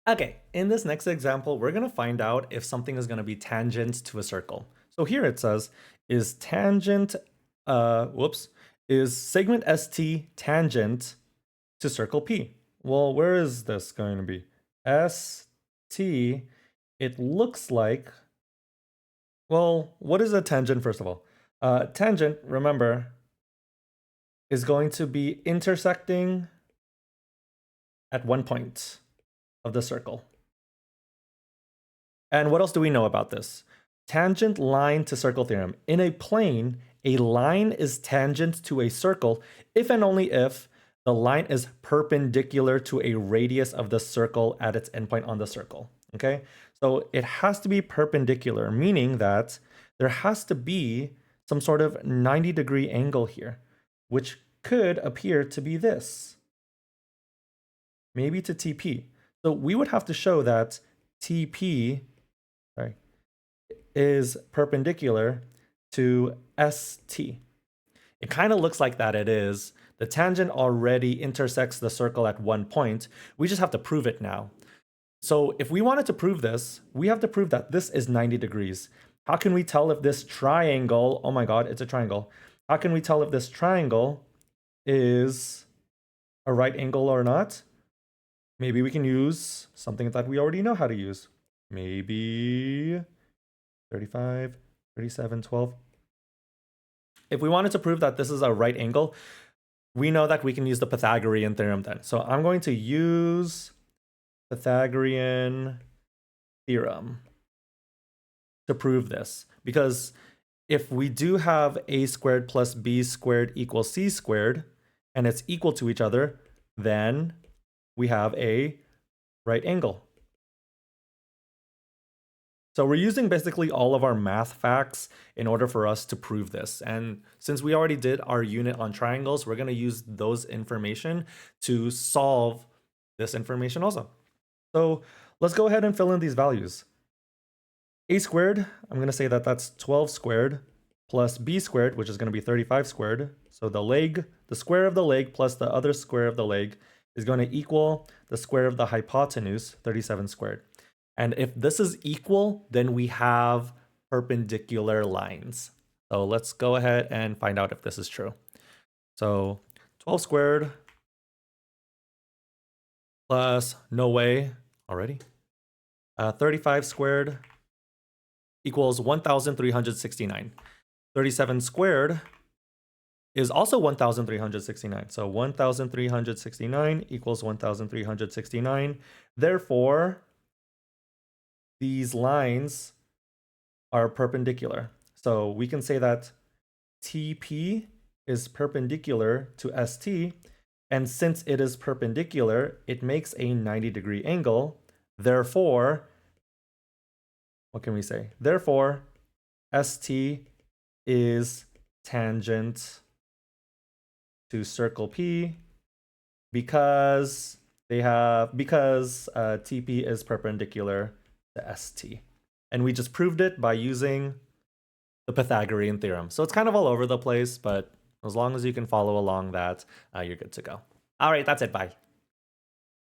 Okay, in this next example, we're going to find out if something is going to be tangent to a circle. So here it says, is tangent, is segment ST tangent to circle P? Well, where is this going to be? ST, it looks like, well, what is a tangent first of all? Tangent, remember, is going to be intersecting at one point of the circle. And what else do we know about this? Tangent line to circle theorem. In a plane, a line is tangent to a circle if and only if the line is perpendicular to a radius of the circle at its endpoint on the circle. Okay, so it has to be perpendicular, meaning that there has to be some sort of 90-degree angle here, which could appear to be this. Maybe to TP. So we would have to show that TP is perpendicular to ST. It kind of looks like that it is. The tangent already intersects the circle at one point. We just have to prove it now. So if we wanted to prove this, we have to prove that this is 90 degrees. How can we tell if this triangle, oh my god, it's a triangle. How can we tell if this triangle is a right angle or not? Maybe we can use something that we already know how to use. Maybe 35, 37, 12. If we wanted to prove that this is a right angle, we know that we can use the Pythagorean theorem then. So I'm going to use Pythagorean theorem to prove this. Because if we do have a squared plus b squared equals c squared, and it's equal to each other, then we have a right angle. So we're using basically all of our math facts in order for us to prove this. And since we already did our unit on triangles, we're going to use those information to solve this information also. So let's go ahead and fill in these values. A squared, I'm going to say that that's 12 squared plus b squared, which is going to be 35 squared. So the square of the leg plus the other square of the leg is going to equal the square of the hypotenuse, 37 squared. And if this is equal, then we have perpendicular lines. So let's go ahead and find out if this is true. So 12 squared plus, no way already, 35 squared equals 1,369. 37 squared is also 1,369. So 1,369 equals 1,369. Therefore, these lines are perpendicular. So we can say that TP is perpendicular to ST, and since it is perpendicular, it makes a 90-degree angle. Therefore, what can we say? Therefore, ST is tangent to circle P because TP is perpendicular to ST. And we just proved it by using the Pythagorean theorem. So it's kind of all over the place, but as long as you can follow along that, you're good to go. All right, that's it. Bye.